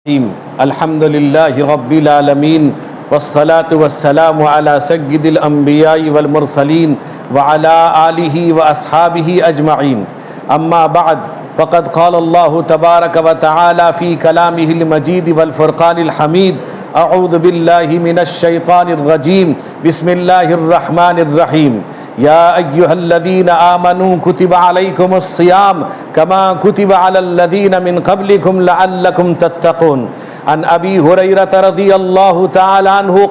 अल्हम्दुलिल्लाहि रब्बिल आलमीन वस्सलातु वस्सलामु अला सय्यिदिल अंबियाइ वल मुरसलीन व अला आलिहि व अस्हाबिहि अजमईन अम्मा बअद फ़क़द क़ाल अल्लाहु तबारक व तआला फ़ी कलामिहिल मजीद वल फ़ुरक़ानिल हमीद अऊज़ु बिल्लाहि मिनश शैतानिर रजीम बिस्मिल्लाहिर रहमानिर रहीम या अय्युहल्लज़ीना आमनू कुतिबा अलैकुमुस्सियाम कमा कुतिबा अलल्लज़ीना मिन क़ब्लिकुम लअल्लकुम तत्तक़ून अन अबी हुरैरह रज़ियल्लाहु तआला अन्हु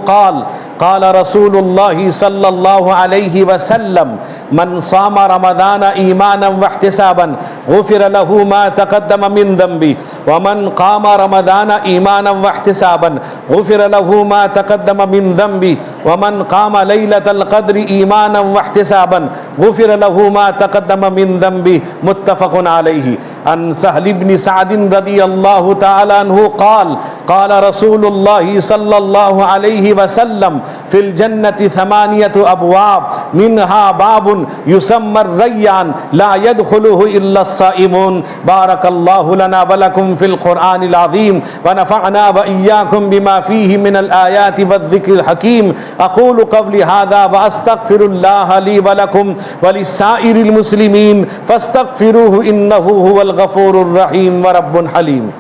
क़ाल रसूलुल्लाहि सल्लल्लाहु अलैहि वसल्लम मन सामा रमज़ान ईमानन वहतिसाबन गुफ़िर लहू मा तक़द्दम मिन ज़ंबि व मन क़ामा रमज़ान ईमानन वहतिसाबन गुफ़िर लहू मा तक़द्दम मिन ज़ंबि व मन क़ामा लैलतल क़द्रि ईमानन वहतिसाबन गुफ़िर लहू मा तक़द्दम मिन ज़ंबि मुत्तफ़क़ुन अलैहि अन सहल इब्न सअद रज़ियल्लाहु तआला अन्हु क़ाल रसूलुल्लाहि सल्लल्लाहु अलैहि वसल्लम फिल जन्नति थमानियतु अबवाब मिनहा बाबुन युसम्मा रय्यान ला यदखुलुहु इल्ला अस्साइमून बारकल्लाहु लना व लकुम फिल क़ुरआनिल अज़ीम व नफ़अना व इय्याकुम बिमा फ़ीहि मिनल आयाति वज़्ज़िक्रिल हकीम अक़ूलु क़ौली हाज़ा व अस्तग़फ़िरुल्लाह ली व लकुम व लिस्साइरिल मुस्लिमीन फ़स्तग़फ़िरूहु इन्नहु हुवल गफ़ूरुर रहीम व रब्बुन हलीम।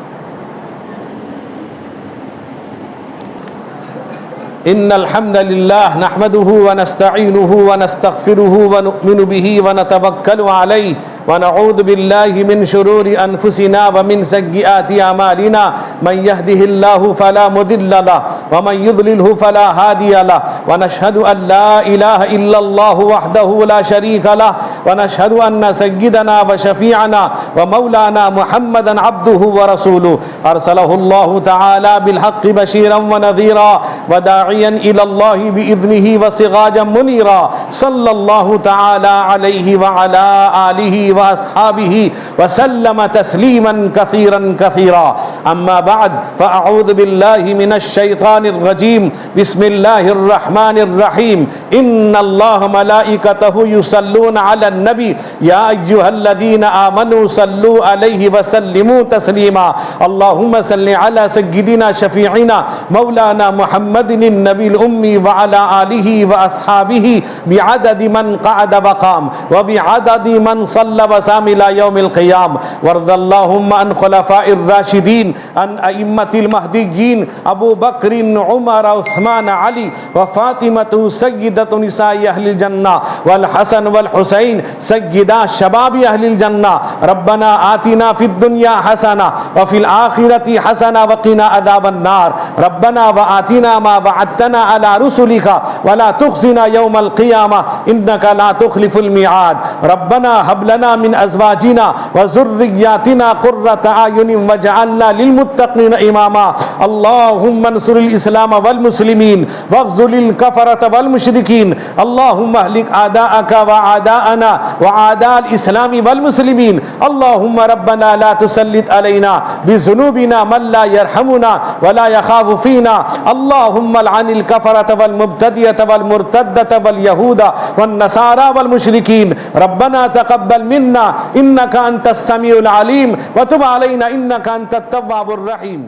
इन्नल हम्दलिल्लाह नहमदुहु व नस्तईनुहु व नस्तगफिरुहु व नु'मिनु बिही व नतवक्कलु अलैहि व नऊज़ु बिल्लाहि मिन शुरूरि अनफुसिना व मिन सय्यिआति अमालिना मन यहदिहिल्लाहु फला मुदिल्ल लहु व मन युद्लिलहु फला हादिय लहु व नशहदु अन ला इलाहा इल्लल्लाहु वहदहु ला शरीका लहु व नशहदु अन्न सय्यिदना व शफीअना व मौलाना मुहम्मदन अब्दुहु व रसूलुहु अरसलहुल्लाहु तआला बिल हक़्क़ि बशीरन व नज़ीरा व दाइयन इलल्लाहि बिइज़्निहि व सिराजन मुनीरा सल्लल्लाहु तआला अलैहि व अला आलिहि व अस्हाबिहि व सल्लम तस्लीमन कसीरन कसीरा अम्मा बाद फ़अऊज़ु बिल्लाहि मिनश शैतानिर रजीम बिस्मिल्लाहिर रहमानिर रहीम इन्नल्लाह मलाइकतहु युसल्लूना अलन नबी या अय्युहल्लज़ीना आमनू सल्लू अलैहि व सल्लिमू तस्लीमा अल्लाहुम्मा सल्लि अला सय्यिदिना शफीइना मौलाना मुहम्मदिन नबील उम्मी व अला आलिहि व अस्हाबिहि बिअददि मन क़अद व क़ाम व बिअददि मन सल्ला व साम इला यौमिल क़ियाम वरज़ल्लाहुम्मा अन खुलफ़ाइर राशिदीन अन अइम्मतिल महदिय्यीन अबू बकर उमर उस्मान अली व फ़ातिमतु सय्यिदतु निसाई अहलिल जन्ना वल हसन वल हुसैन सय्यिदा शबाबी अहलिल जन्ना रब्बना आतिना फिद दुनिया हसना व फिल आखिरति हसना व क़िना अज़ाबन नार रब्बना व आतिना मा वअदतना अला रुसुलिका व ला तुख़ज़िना यौमल क़ियामा इन्नका ला तुख़लिफ़ुल मिआद रब्बना हब लना मिन अज़वाजिना व ज़ुर्रिय्यातिना क़ुर्रता अयुनिन वजअलना लिल मुत्तक़ीना इमामा अल्लाहुम्मा अन्सुरिल इस्लाम वल मुस्लिमीन वग़्ज़ुलिल कफ़रत वल मुशरिकीन अल्लाहुम्मा अहलिक आदाअका व आदाअना व आदाअल इस्लामी वल मुस्लिमीन अल्लाहुम्मा रब्बना ला तुसल्लित अलैना बिज़ुनूबिना मन ला यरहमुना व ला यख़ाफ़ु फ़ीना अल्लाहुम्मा लअनिल कफ़रत वल मुब्तदियत वल मुर्तद्दत वल यहूदा वन नसारा वल मुशरिकीन रब्बना तक़ब्बल मिन्ना इन्नका अंतस समीउल अलीम व तुब अलैना इन्नका अंतत तव्वाबुर रहीम।